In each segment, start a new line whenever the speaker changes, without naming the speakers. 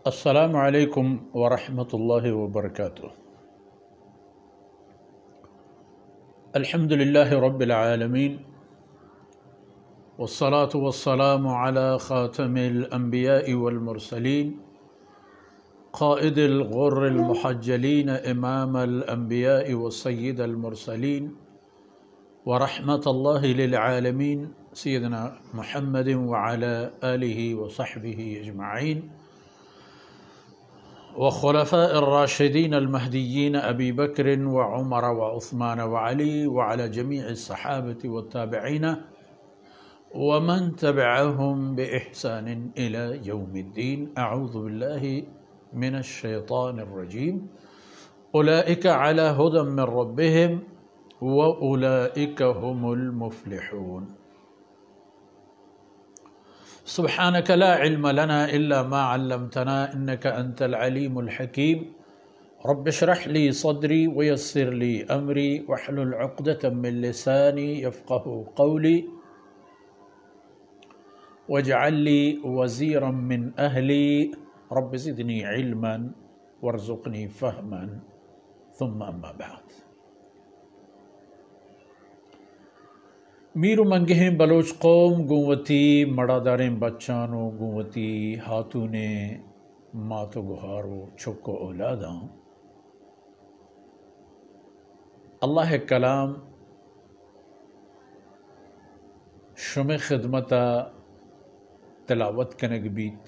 السلام علیکم ورحمۃ اللہ وبرکاتہ۔ الحمد للہ رب العالمین والصلاة والسلام على خاتم الانبیاء والمرسلین قائد الغر المحجلین امام الانبیاء والسید المرسلین ورحمۃ اللہ للعالمین سیدنا محمد وعلى آلہ وصحبہ اجمعین وخلفاء الراشدين المهديين أبي بكر وعمر وعثمان وعلي وعلى جميع الصحابة والتابعين ومن تبعهم بإحسان إلى يوم الدين. أعوذ بالله من الشيطان الرجيم. أولئك على هدى من ربهم وأولئك هم المفلحون. سبحانك لا علم لنا إلا ما علمتنا إنك أنت العليم الحكيم. رب اشرح لي صدري ويسر لي أمري واحلل عقدة من لساني يفقه قولي واجعل لي وزيرا من أهلي رب زدني علما وارزقني فهما ثم أما بعد. میرو منگہیں بلوچ قوم گوتی مڑا داریں بچانو گوتی ہاتونے ماتو گہارو چھکو اولاداں اللہ کلام شم خدمتا تلاوت کنگ بیت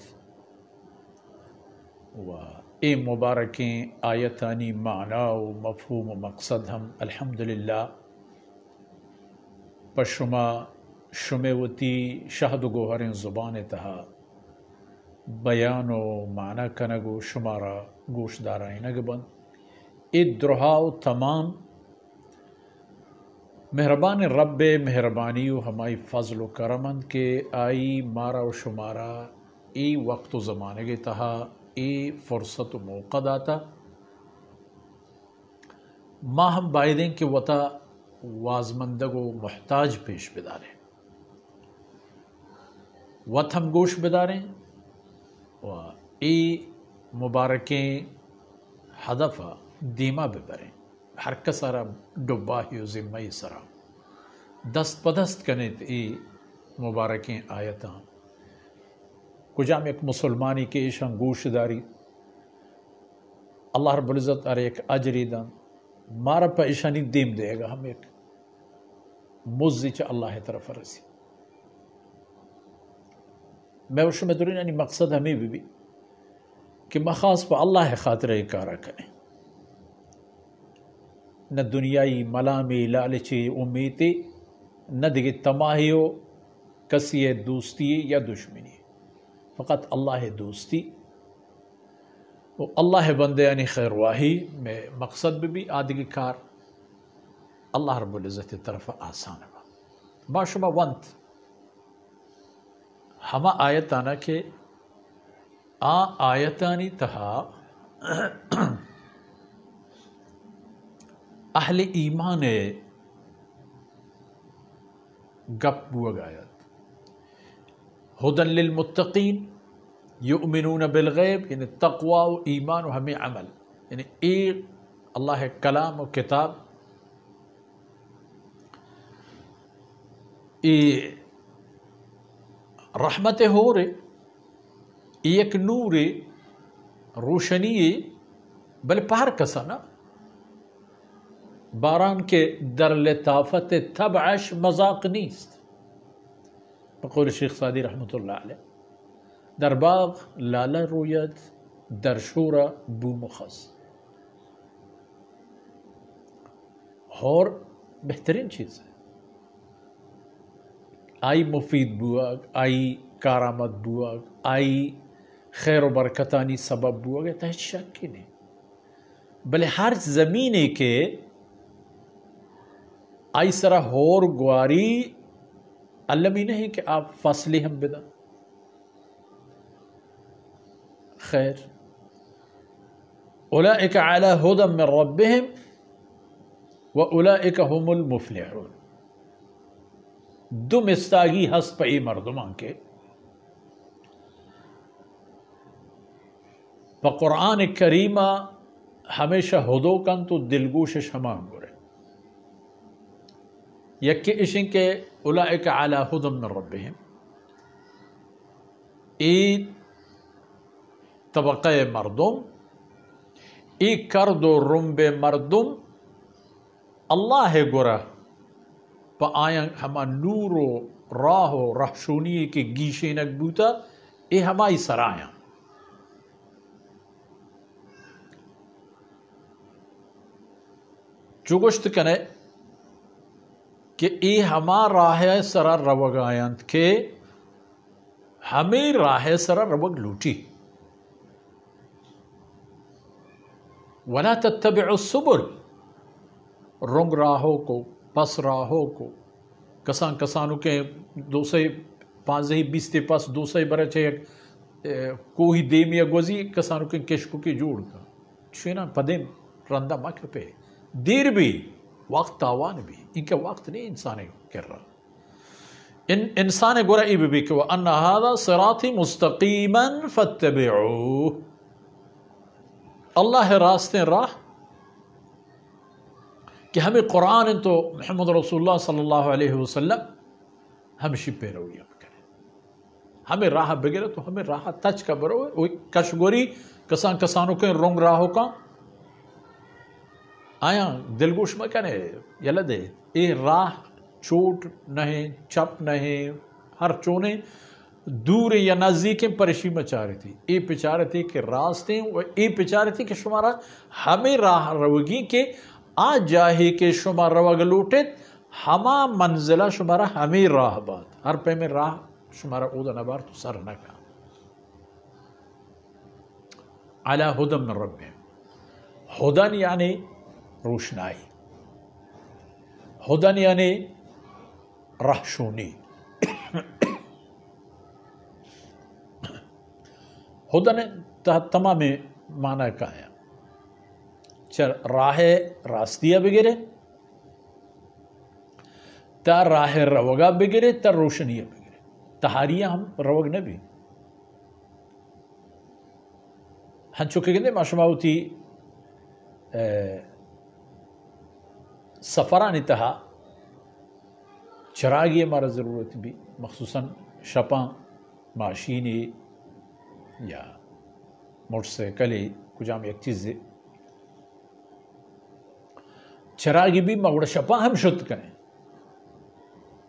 و اے مبارکیں آیتانی معنی و مفہوم و مقصد ہم الحمدللہ پشما شمیوتی شہد گوہریں زبان تہا بیان و معنی کنگو شمارا گوش دارائیں نگبن ادرہاو تمام مہربان رب مہربانیو ہمائی فضل و کرمند کے آئی مارا و شمارا ای وقت و زمانے کے تہا ای فرصت و موقع داتا ما ہم بائدیں کہ وطا وازمندگو محتاج پیش بداریں وط ہم گوش بداریں و ای مبارکیں ہدفہ دیما ببریں ہر کسارا ڈباہی و ذمہی سرا دست پدست کنیت ای مبارکیں آیتاں کجام ایک مسلمانی کے ایشان گوش داری اللہ رب العزت ارے ایک اجری دن مارا پا ایشانی دیم دے گا ہم ایک مزی چا اللہ طرف رسی میں وشو میں دورین یعنی مقصد ہمیں بھی کہ مخاص پا اللہ خاطر کارا کریں نہ دنیای ملامی لالچی امیتی نہ دیگی تماہیو کسی دوستی یا دشمنی فقط اللہ دوستی وہ اللہ بندے یعنی خیر واہی میں مقصد بھی آدھی کار اللہ رب العزت طرف آسان ہے ما شما ونت ہما آیتانا کہ آیتانی تہا اہل ایمان گپ بوگ آیت ہدن للمتقین یؤمنون بالغیب یعنی تقوی و ایمان و ہمیں عمل یعنی ایک اللہ کلام و کتاب ای رحمت ہو رے ایک نور روشنی بل پہر کسانا باران کے در لطافت تبعش مذاق نیست بقول شیخ سعدی رحمت اللہ علیہ در باغ لالا رویت در شورا بو مخص اور بہترین چیز ہے آئی مفید بوگ آئی کارآمد بوگ آئی خیر و برکتانی سبب بوگ ہے تحت شک کی نہیں بلے ہر زمینے کے آئی سرا ہور گواری اللہ بھی نہیں کہ آپ فاصلی ہم بدا خیر اولئک علی ہدی من ربہم واولئک هم المفلحون دو مستاگی ہست پئی مردمان کے پا قرآن کریمہ ہمیشہ ہدو کن تو دلگوشش ہمان گورے یکی اشن کے اولئک علی ہدی من ربہم ای طبقہ مردم ای کرد و رنب مردم اللہ گورا پا آیا ہما نور و راہ و رہشونی کے گیشے نک بوتا ای ہمائی سرایاں جو گشت کنے کہ ای ہما راہ سرا روگ آیاند کہ ہمیں راہ سرا روگ لوٹی وَلَا تَتَّبِعُ السُّبُلَ رنگ راہوں کو پس راہوں کو کسان کسانوں کے دو سے پانزہی بیستے پاس دو سے برچے کوئی دیمی گوزی کسانوں کے کشکو کی جوڑ کا چھونا پدیم رندہ مکر پہ دیر بھی وقت تاوان بھی ان کا وقت نہیں انسانے کر رہا انسان گورا ای بھی کہ وَأَنَّ هَذَا صِرَاطِ مُسْتَقِيمًا فَاتَّبِعُوهُ اللہ راستے راہ کہ ہمیں قرآن تو محمد رسول اللہ صلی اللہ علیہ وسلم ہمشی پیرویہ کریں ہمیں راہ بگرے تو ہمیں راہ تچ کا برو کشگوری کسان کسانوں کے رنگ راہوں کا آیا دلگوش میں کہنے یلدے اے راہ چوٹ نہیں چپ نہیں ہر چونے دور یا نزدیک پریشی مچا رہی تھی اے پچارے تھی کہ راستے اے پچارے تھی کہ شمارا ہمیں راہ روگی کے آ جاہی کہ شمار روگ لوٹے ہما منزلہ شمارا ہمیں راہ بات ہر پہ میں راہ شمارا اودا نبار تو سر نہ کا علی ہدی من ربہم ہدن یعنی روشنائی ہدن یعنی رہشونی ہدن تمام معنی کا ہے راہ راستیہ بگرے تا راہ روگا بگرے تا روشنیہ بگرے تہاریہ ہم روگ نبی ہن چکے گندے ماشماوتی سفرانی تہا چراغی ہمارا ضرورت بھی مخصوصاً شپاں ماشینی یا موٹر سائیکلی کجام ایک چیز چراغی بھی مغڑ شپاں ہم شد کریں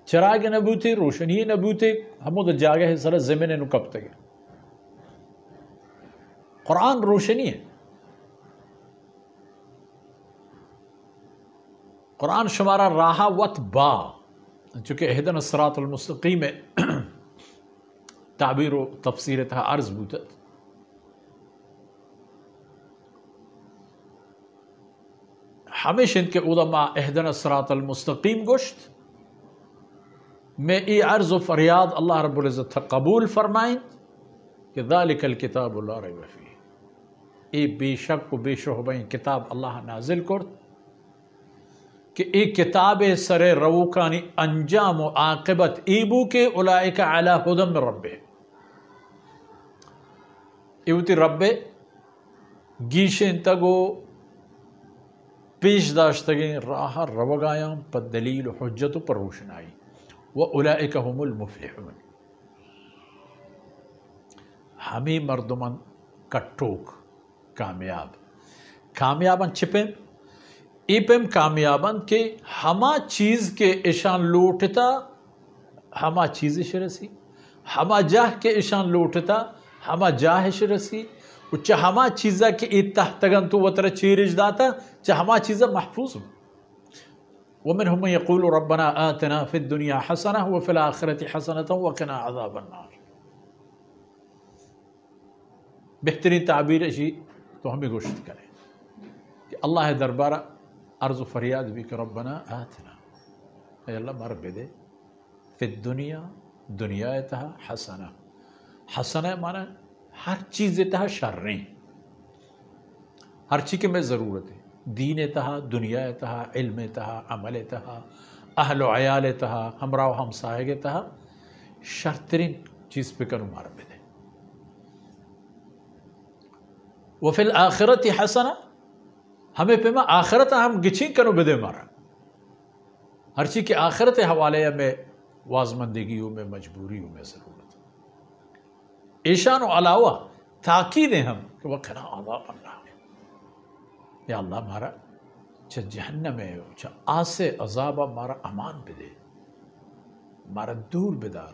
چراغ نبوتے روشنی نبوتے ہمو دا جاگہ ہے سر زمین نو کب تک قرآن روشنی ہے قرآن شمارا راہ وط با چونکہ اہدن الصراط المستقیم میں تعبیر و تفسیر تھا عرض بوتت ہمیشہ ان کے علماء اہدن الصراط المستقیم گوشت میں ای عرض و فریاد اللہ رب العزت قبول فرمائیں کہ ذالک الکتاب لا ریب فیہ ای بے شک و بے شبہ کتاب اللہ نازل کرد کہ ایک کتاب سر روکانی انجام و عاقبت ایبو کے اولئک علی ہدی من ربہم ایوتی رب گیشن تگو پیش داشتگیں راہ روگایاں پر دلیل و حجت پر روشنائی وَأُولَئِكَ هُمُ الْمُفْلِحُونَ ہمیں مردمان کٹوک کامیاباً چھپیں ایپم کامیاباً کہ ہما چیز کے اشان لوٹتا ہما چیز شرسی ہما جاہ کے اشان لوٹتا ہما جاہ شرسی چاہ ہما چیزہ کے اتحتگن تو وطر چیرج داتا چاہ ہما چیزہ محفوظ ہوں ومنهم من يقول ربنا آتنا في الدنيا حسنة وفي الآخرة حسنة وقنا عذاب النار بہترین تعبیر اسی تو ہمیں گوشت کریں کہ اللہ دربارہ عرض و فریاد بھی کہ ربنا آتنا اے اللہ مرب دے فی الدنیا دنیا تہا حسنہ حسنہ معنی ہر چیز تہا شر نہیں ہر چیز کے میں ضرورت ہے دین تہا دنیا تہا علم تہا عمل تہا اہل و عیال تہا ہمراہ و ہمسائے تہا شرطرین چیز پہ کروں مار پہ دے وفی الآخرت حسنہ ہمیں پیما آخرت ہم گچیں کنو بدے مارا ہر چیز کے آخرت حوالے میں وازمندگیوں میں مجبوریوں میں ضرورت ایشان و علاوہ تاکید ہم کہ وقنا عذاب النار یا اللہ مارا چھ جہنم ہے چھ آسے عذاب مارا امان بدے مارا دور بدار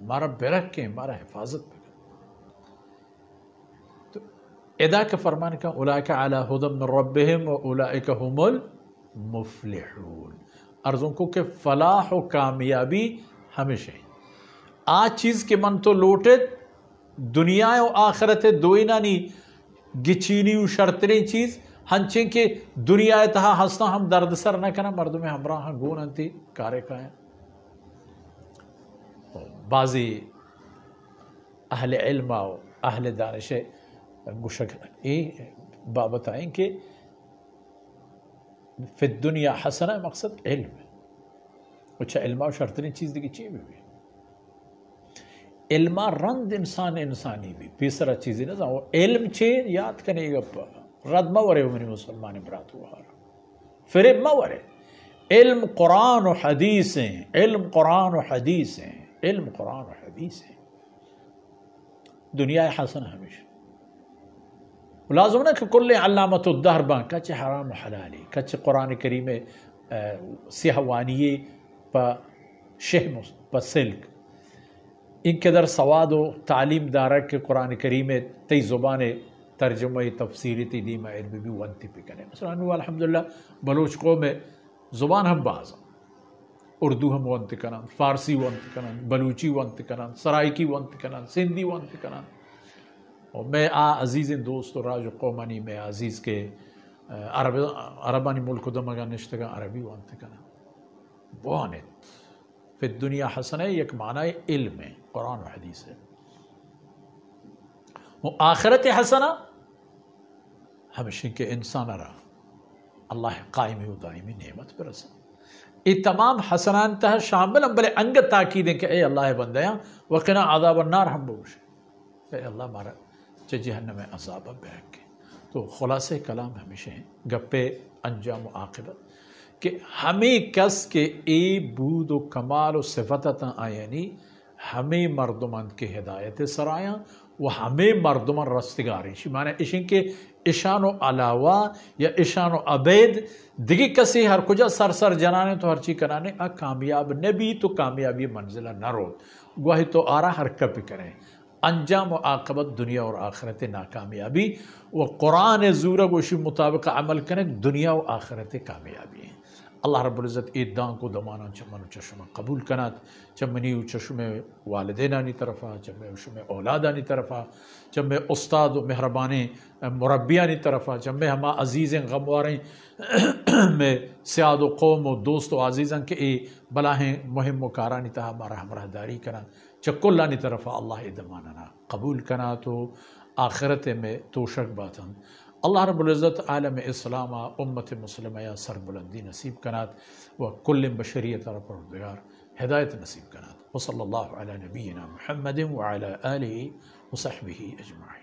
مارا برکیں مارا حفاظت بدے تو ادا کے فرمان کا اولئک علی ھدی من ربہم واولئک هم المفلحون عرضوں کو کہ فلاح و کامیابی ہمیشہ آج چیز کے من تو لوٹے دنیا و آخرت دوئینا نہیں گچینی و شرطرین چیز ہنچیں کہ دنیا تہا ہستا ہم درد سر نہ کنا مردم ہمراہ گون انتی کارے کائیں بعضی اہل علم و اہل دانش گشک بابت آئیں کہ فی الدنیا حسنہ مقصد علم ہے اچھا علمہ و شرطرین چیز دیکھی چیئے بھی علمہ رند انسانی بھی پیسرہ چیزی نہ وہ علم چین یاد کرنے گا رد مورے منی مسلمان برات ہوا فرب مورے علم قرآن و حدیث ہیں علم قرآن و حدیث ہیں علم قرآن و حدیث ہیں دنیا حسن ہمیشہ لازم نہ کہ کل علامت الدہر بان کچھ حرام و حلالی کچھ قرآن کریم سیہوانیے پا شہم پا سلک ان کے در سواد و تعلیم دارہ کے قرآن کریم تی زبان ترجمہ تفسیری تی دیمہ علمی بھی وانتی پہ کریں مثلا انہوں الحمدللہ بلوچ قوم زبان ہم باز اردو ہم وانتی کرن فارسی وانتی کرن بلوچی وانتی کرن سرائکی وانتی کرن سندھی وانتی کرن اور میں عزیز دوست و راج قومانی میں عزیز کے عربانی ملک دمگا نشتگا عربی وانتی کرن بوانت فی الدنیا حسنہ یک معنی علم ہے قرآن و حدیث ہے وہ آخرت حسنہ ہمیشہ کہ انسان رہا اللہ قائم و دائمی نعمت پر رسا یہ تمام حسنان تہ شامل ہم بلے انگ تاکید ہیں کہ اے اللہ بندیاں وقنا عذاب النار ہم بوش اے اللہ مارا چہ جہنم میں عذاب برکے تو خلاصہ کلام ہمیشہ ہیں گپے انجام و عاقبت کہ ہمیں کس کے اے بود و کمال و صفتتا آیانی ہمیں مردمان کے ہدایت سرایاں وہ ہمیں مردمان رستگاری معنی اشن کے اشان و علاوہ یا اشان و عبید دیگی کسی ہر کجا سر سر جنانے تو ہر چی کرانے کامیاب نبی تو کامیابی منزلہ نہ رو گواہی تو آرہ حرکت کریں انجام و عاقبت دنیا اور آخرت ناکامیابی وہ قرآن زورہ گوشی مطابق عمل کریں دنیا و آخرت کامیابی ہیں اللہ رب العزت ایدان کو دمانا چمن چشمہ قبول کنات چمنی چشم والدینانی طرفا چمے چشم اولادانی طرفا چمے استاد و مہربانی مربیانی طرفا چمے ہما عزیزیں غمواریں میں سیاد و قوم و دوست و عزیزاں کہ اے بلاہیں مہم و کارانی تہا ہمارا ہمراہ داری کنات چکلانی طرفا اللہ دمانا قبول کنات و آخرت میں توشک باتاں اللہ رب العزت عالم اسلام امت مسلمہ یا سر بلندی نصیب کنات و کل بشریت رب پروردگار ہدایت نصیب کنات وصلی اللہ علی نبینا محمد وعلی آلہ وصحبہ اجمعین.